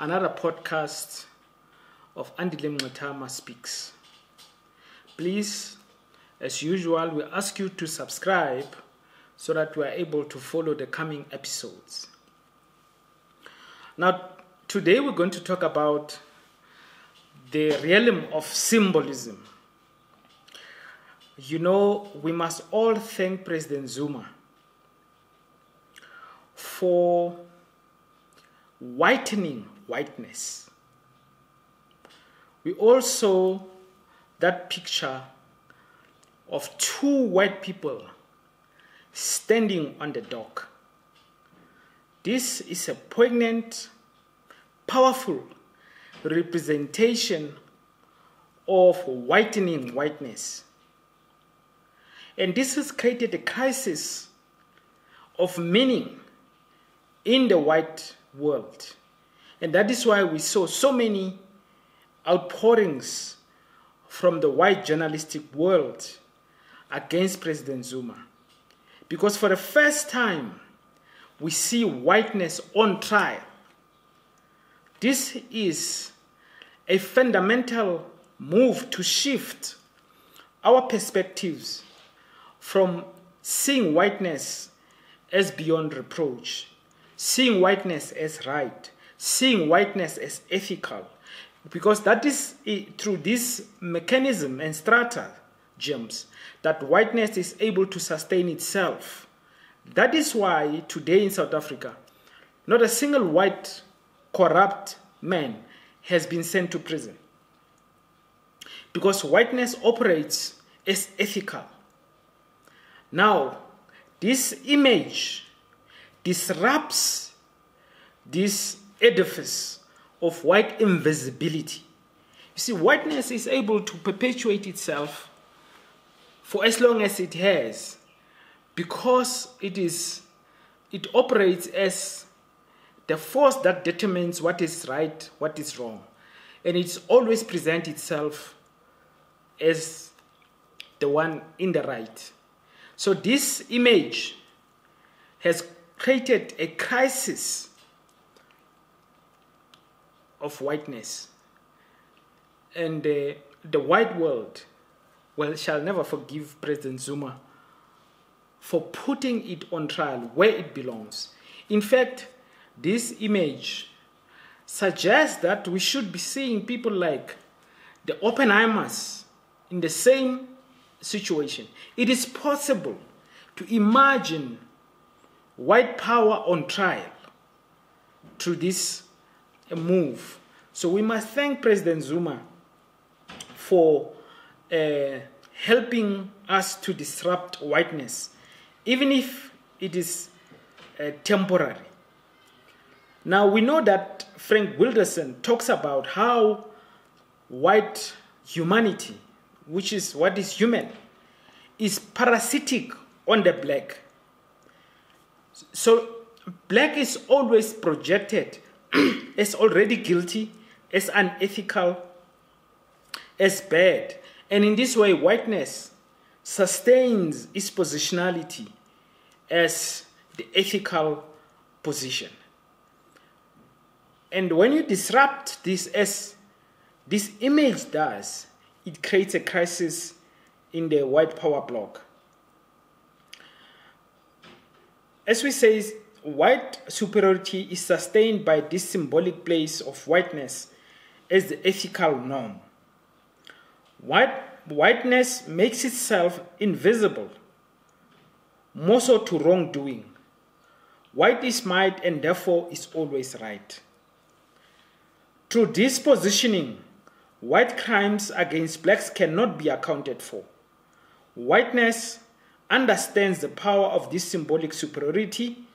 another podcast of Andile Mngxitama Speaks. Please, as usual, we ask you to subscribe so that we are able to follow the coming episodes. Now, today we're going to talk about the realm of symbolism. You know, we must all thank President Zuma for whitening whiteness. We all saw that picture of two white people standing on the dock. This is a poignant, powerful representation of whitening whiteness. And this has created a crisis of meaning in the white world. And that is why we saw so many outpourings from the white journalistic world against President Zuma. Because for the first time, we see whiteness on trial. This is a fundamental move to shift our perspectives from seeing whiteness as beyond reproach, seeing whiteness as right, seeing whiteness as ethical, because that is through this mechanism and stratagems that whiteness is able to sustain itself. That is why today in South Africa, not a single white corrupt man has been sent to prison, because whiteness operates as ethical. Now, this image disrupts this edifice of white invisibility. You see, whiteness is able to perpetuate itself for as long as it has, because it operates as the force that determines what is right, what is wrong. And it's always present itself as the one in the right. So this image has created a crisis of whiteness. And the white world, well, shall never forgive President Zuma for putting it on trial where it belongs. In fact, this image suggests that we should be seeing people like the Oppenheimers in the same situation. It is possible to imagine white power on trial through this move. So we must thank President Zuma for helping us to disrupt whiteness, even if it is temporary. Now we know that Frank Wilderson talks about how white humanity, which is what is human, is parasitic on the black. So black is always projected as already guilty, as unethical, as bad. And in this way, whiteness sustains its positionality as the ethical position. And when you disrupt this, as this image does, it creates a crisis in the white power bloc. As we say, white superiority is sustained by this symbolic place of whiteness as the ethical norm. Whiteness makes itself invisible, more so to wrongdoing. White is might and therefore is always right. Through this positioning, white crimes against blacks cannot be accounted for. Whiteness understands the power of this symbolic superiority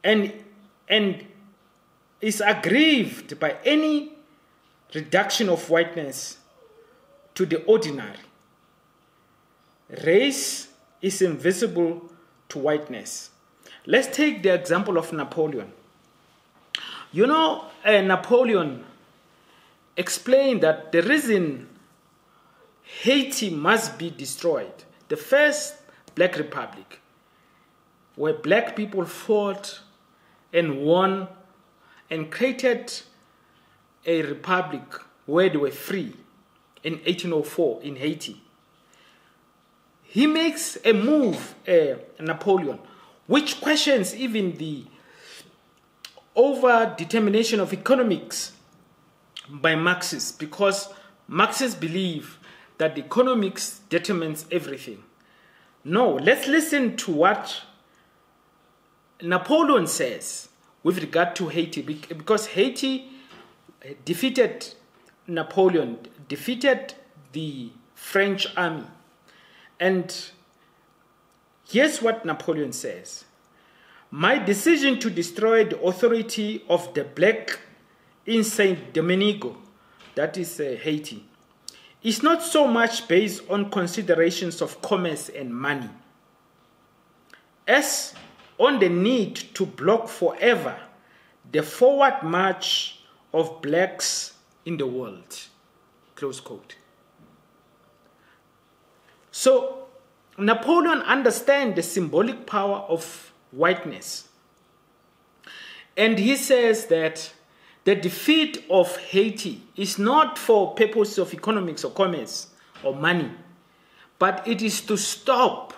and is aggrieved by any reduction of whiteness to the ordinary. Race is invisible to whiteness. Let's take the example of Napoleon. You know, Napoleon explained that the reason Haiti must be destroyed, the first Black Republic, where black people fought and won and created a republic where they were free in 1804 in Haiti. He makes a move, Napoleon, which questions even the over-determination of economics by Marxists, because Marxists believe that economics determines everything. No, let's listen to what Napoleon says with regard to Haiti, because Haiti defeated Napoleon, defeated the French army. And here's what Napoleon says. My decision to destroy the authority of the black in Saint Domingo, that is Haiti, is not so much based on considerations of commerce and money as on the need to block forever the forward march of blacks in the world. Close quote. So Napoleon understands the symbolic power of whiteness. And he says that the defeat of Haiti is not for purposes of economics or commerce or money, but it is to stop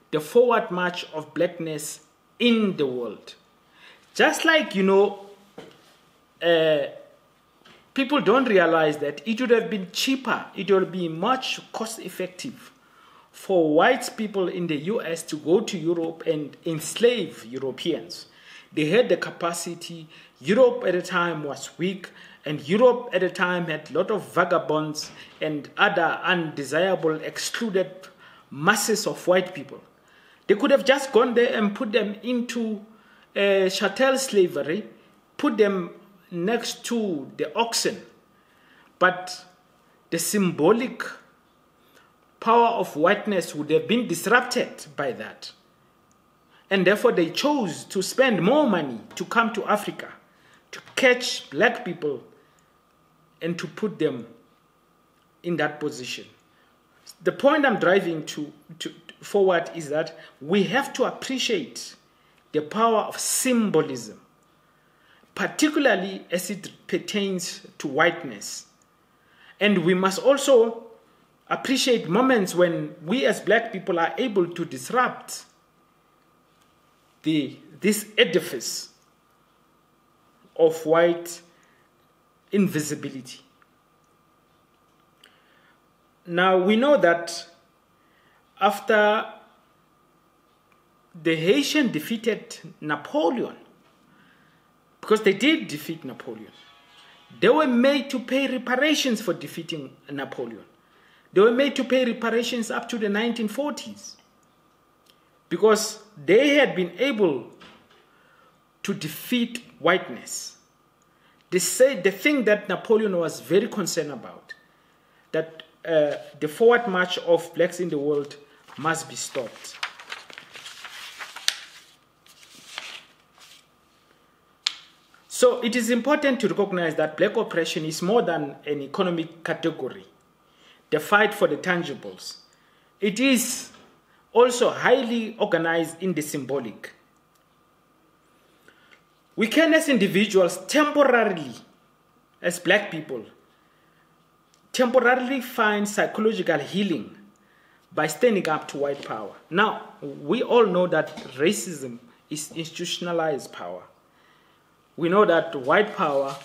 the forward march of blackness in the world. Just like, people don't realize that it would have been cheaper, it would be much cost effective for white people in the US to go to Europe and enslave Europeans. They had the capacity. Europe at the time was weak, and Europe at the time had a lot of vagabonds and other undesirable, excluded masses of white people. They could have just gone there and put them into chattel slavery, put them next to the oxen. But the symbolic power of whiteness would have been disrupted by that. And therefore they chose to spend more money to come to Africa, to catch black people and to put them in that position. The point I'm driving forward is that we have to appreciate the power of symbolism, particularly as it pertains to whiteness. And we must also appreciate moments when we as black people are able to disrupt this edifice of white invisibility. Now we know that after the Haitian defeated Napoleon, because they did defeat Napoleon, they were made to pay reparations for defeating Napoleon. They were made to pay reparations up to the 1940s because they had been able to defeat whiteness. They said the thing that Napoleon was very concerned about, that the forward march of blacks in the world must be stopped. So it is important to recognize that black oppression is more than an economic category, the fight for the tangibles. It is also highly organized in the symbolic. We can, as individuals, temporarily, as black people, temporarily find psychological healing by standing up to white power. Now, we all know that racism is institutionalized power. We know that white power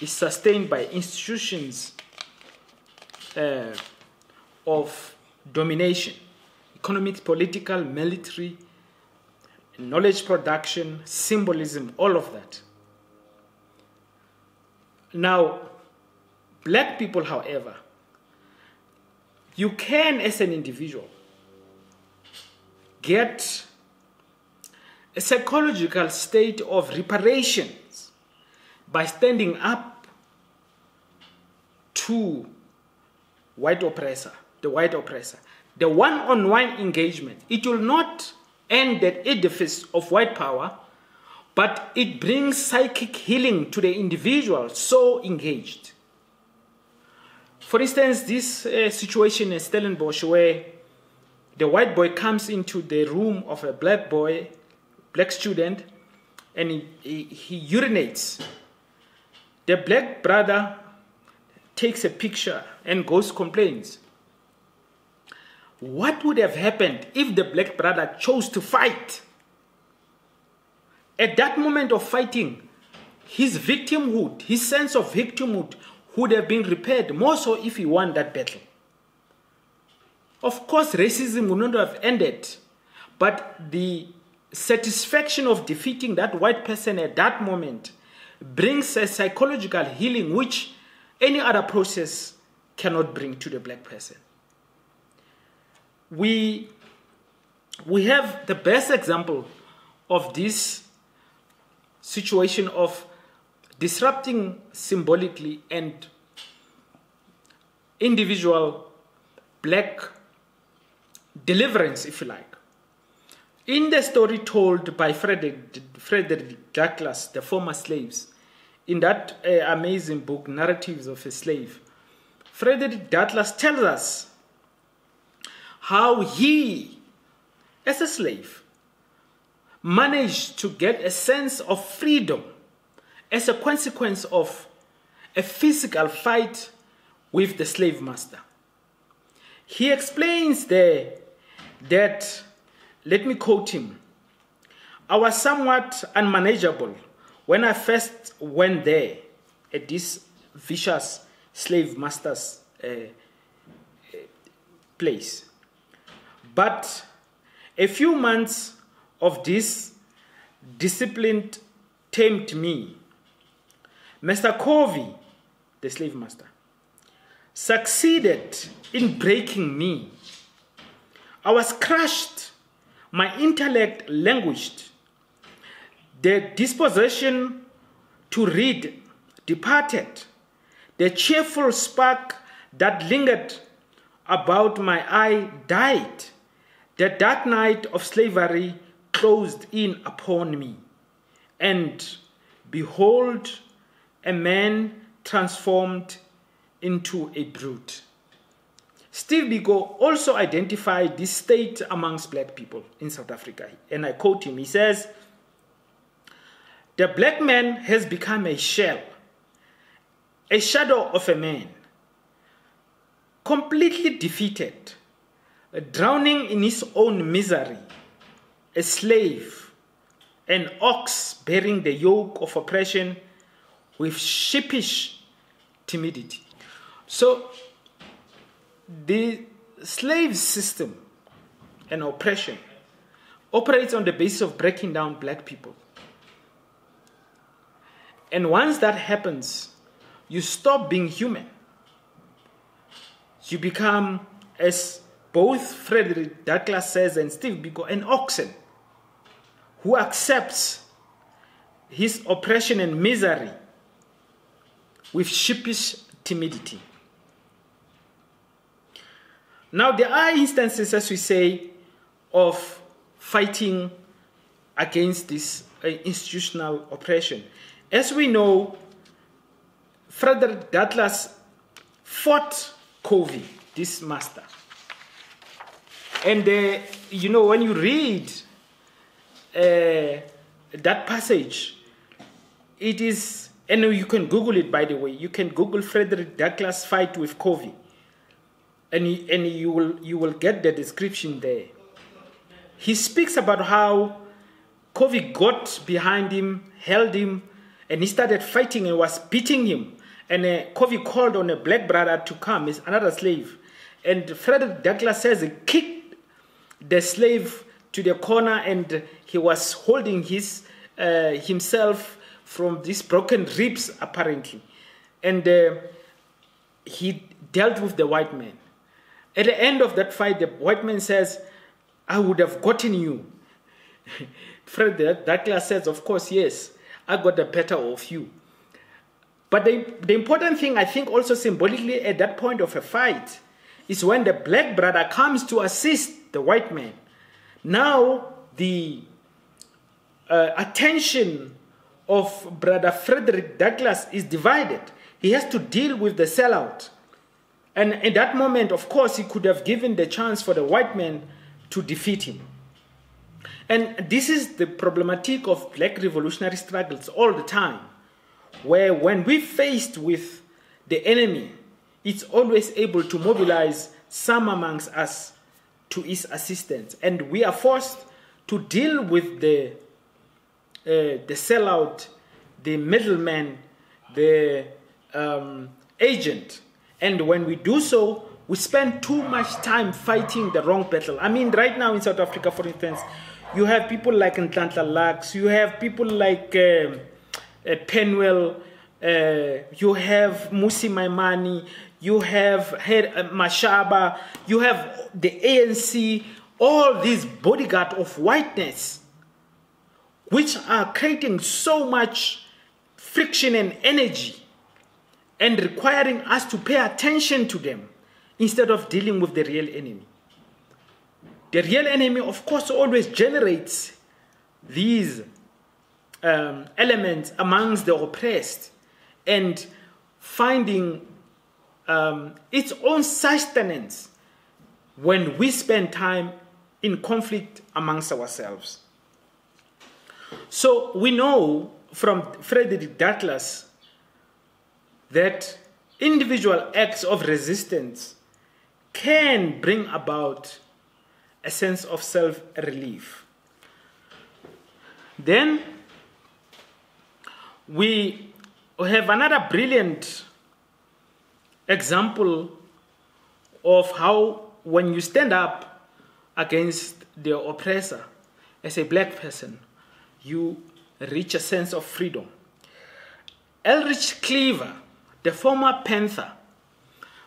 is sustained by institutions of domination, economic, political, military, knowledge production, symbolism, all of that. Now, black people, however, you can, as an individual, get a psychological state of reparations by standing up to the white oppressor. The one-on-one engagement, it will not end that edifice of white power, but it brings psychic healing to the individual so engaged. For instance, this situation in Stellenbosch, where the white boy comes into the room of a black boy, black student, and he urinates the black brother takes a picture and goes complains. What would have happened if the black brother chose to fight? At that moment of fighting, his victimhood, his sense of victimhood would have been repaired, more so if he won that battle. Of course, racism would not have ended, but the satisfaction of defeating that white person at that moment brings a psychological healing which any other process cannot bring to the black person. We have the best example of this situation of disrupting symbolically and individual black deliverance, if you like. In the story told by Frederick Douglass, the former slaves, in that amazing book, Narratives of a Slave, Frederick Douglass tells us how he, as a slave, managed to get a sense of freedom as a consequence of a physical fight with the slave master. He explains there that, let me quote him, "I was somewhat unmanageable when I first went there at this vicious slave master's place. But a few months of this discipline tamed me. Mr. Covey, the slave master, succeeded in breaking me. I was crushed. My intellect languished. The disposition to read departed. The cheerful spark that lingered about my eye died. The dark night of slavery closed in upon me. And behold, a man transformed into a brute." Steve Biko also identified this state amongst black people in South Africa. And I quote him, he says, "The black man has become a shell, a shadow of a man, completely defeated, drowning in his own misery, a slave, an ox bearing the yoke of oppression with sheepish timidity." So the slave system and oppression operates on the basis of breaking down black people. And once that happens, you stop being human. You become, as both Frederick Douglass says and Steve Biko, an oxen who accepts his oppression and misery with sheepish timidity. Now, there are instances, as we say, of fighting against this institutional oppression. As we know, Frederick Douglass fought Covey, this master. And, when you read that passage, it is, and you can Google it, by the way. You can Google Frederick Douglass fight with Covey. And you will get the description there. He speaks about how Covey got behind him, held him, and he started fighting and was beating him. And Covey called on a black brother to come, he's another slave. And Frederick Douglass says he kicked the slave to the corner and he was holding himself from these broken ribs, apparently. And he dealt with the white man. At the end of that fight, the white man says, "I would have gotten you." Frederick Douglass says, "Of course, yes, I got the better of you." But the important thing, I think, also symbolically at that point of a fight is when the black brother comes to assist the white man. Now the attention of brother Frederick Douglass is divided. He has to deal with the sellout. And in that moment, of course, he could have given the chance for the white man to defeat him. And this is the problematic of black revolutionary struggles all the time. where when we faced with the enemy, it's always able to mobilize some amongst us to its assistance. And we are forced to deal with the sellout, the middleman, the agent. And when we do so, we spend too much time fighting the wrong battle. I mean, right now in South Africa, for instance, you have people like Mngxitama, you have people like Penwell, you have Musi Maimani, you have Mashaba, you have the ANC, all these bodyguards of whiteness, which are creating so much friction and energy and requiring us to pay attention to them instead of dealing with the real enemy. The real enemy, of course, always generates these elements amongst the oppressed and finding its own sustenance when we spend time in conflict amongst ourselves. So we know from Frederick Douglass that individual acts of resistance can bring about a sense of self-relief. Then we have another brilliant example of how when you stand up against the oppressor as a black person, you reach a sense of freedom. Elrich Cleaver, the former Panther,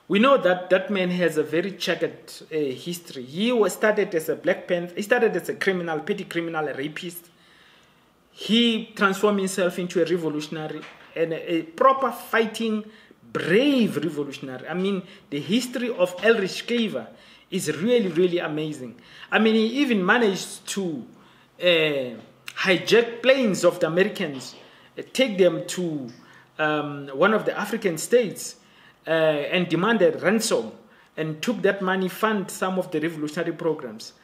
we know that that man has a very checkered history. He was started as a Black Panther. He started as a criminal, petty criminal, a rapist. He transformed himself into a revolutionary and a proper fighting, brave revolutionary. I mean, the history of Elrich Cleaver is really, really amazing. I mean, he even managed to hijack planes of the Americans, take them to one of the African states, and demanded ransom and took that money, fund some of the revolutionary programs.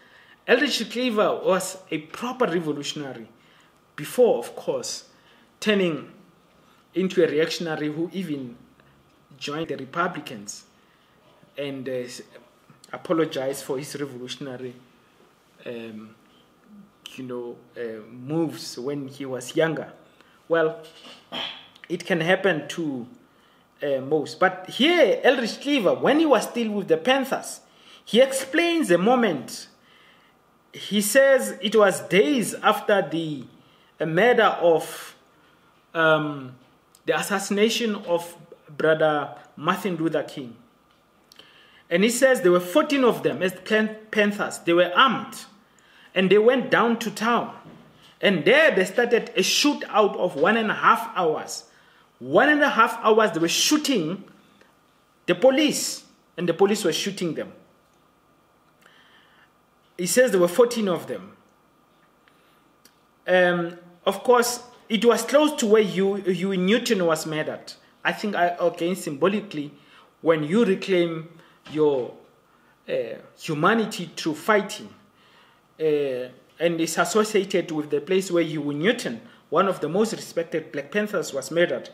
Elrich Cleaver was a proper revolutionary before, of course, turning into a reactionary who even joined the Republicans and apologized for his revolutionary moves when he was younger. Well, it can happen to most. But here, Elrich Cleaver, when he was still with the Panthers, he explains the moment. He says it was days after the murder of the assassination of Brother Martin Luther King. And he says there were 14 of them as Panthers. They were armed. And they went down to town. And there they started a shootout of 1.5 hours. 1.5 hours they were shooting the police. And the police were shooting them. He says there were 14 of them. Of course, it was close to where Huey Newton was murdered. I think, again, symbolically, when you reclaim your humanity through fighting, and it's associated with the place where Huey Newton, one of the most respected Black Panthers, was murdered,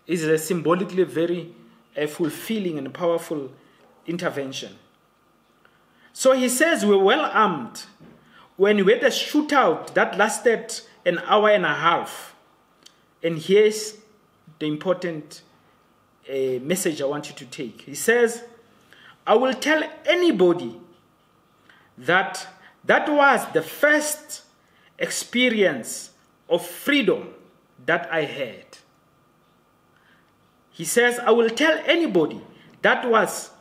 is a symbolically very fulfilling and powerful intervention. So he says we were well armed when we had a shootout that lasted 1.5 hours. And here's the important message I want you to take. He says, I will tell anybody that that was the first experience of freedom that I had. He says, I will tell anybody that was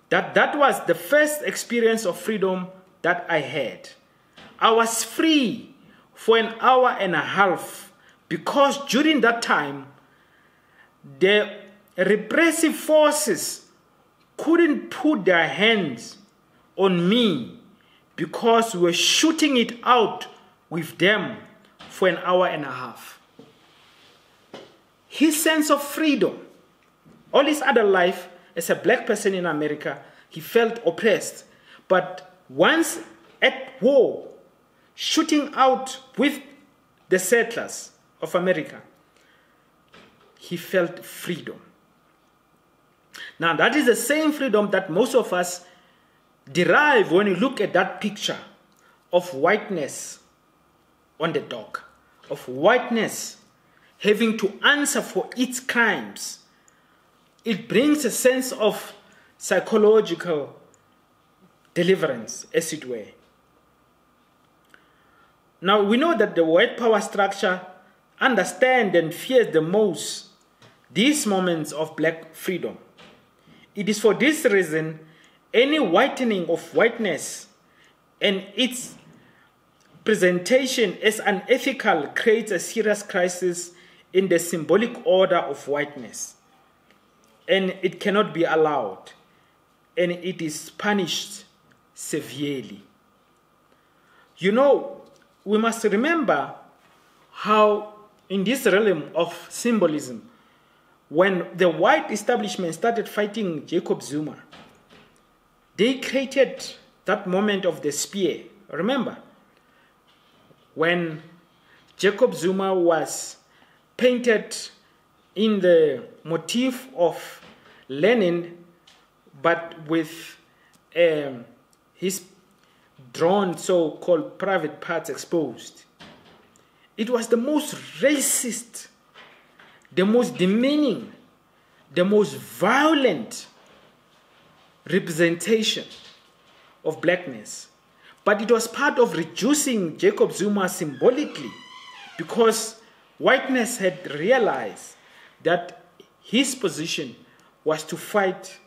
the first experience of freedom that I had. I was free for 1.5 hours because during that time, the repressive forces couldn't put their hands on me because we were shooting it out with them for 1.5 hours. His sense of freedom, all his other life as a black person in America, he felt oppressed. But once at war, shooting out with the settlers of America, he felt freedom. Now, that is the same freedom that most of us derive when you look at that picture of whiteness on the dock, of whiteness having to answer for its crimes. It brings a sense of psychological deliverance, as it were. Now, we know that the white power structure understands and fears the most these moments of black freedom. It is for this reason any whitening of whiteness and its presentation as unethical creates a serious crisis in the symbolic order of whiteness. And it cannot be allowed, and it is punished severely. You know, we must remember how in this realm of symbolism, when the white establishment started fighting Jacob Zuma, they created that moment of the spear. Remember, when Jacob Zuma was painted in the motif of Lenin, but with his drawn so-called private parts exposed. It was the most racist, the most demeaning, the most violent representation of blackness. But it was part of reducing Jacob Zuma symbolically, because whiteness had realized that his position was to fight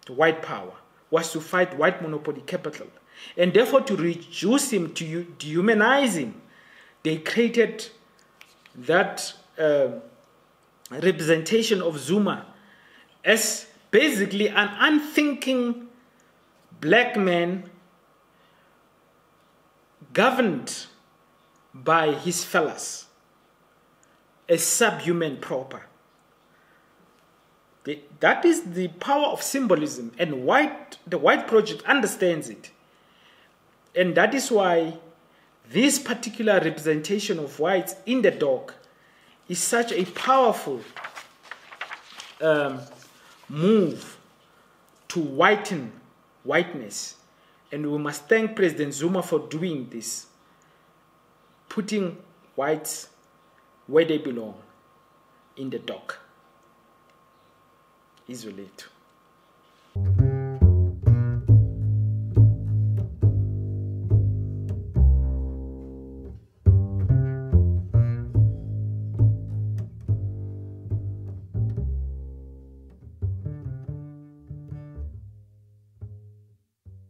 the white power, was to fight white monopoly capital. And therefore, to reduce him, to dehumanize him, they created that representation of Zuma as basically an unthinking black man governed by his fellows, a subhuman proper. That is the power of symbolism, and the White Project understands it. And that is why this particular representation of whites in the dock is such a powerful move to whiten whiteness. And we must thank President Zuma for doing this, putting whites where they belong, in the dock. Isolate.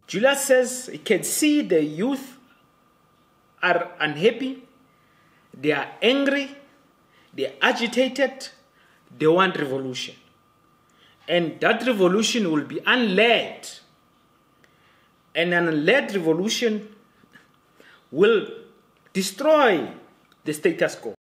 Julius says he can see the youth are unhappy, they are angry, they are agitated, they want revolution. And that revolution will be unled. And an unled revolution will destroy the status quo.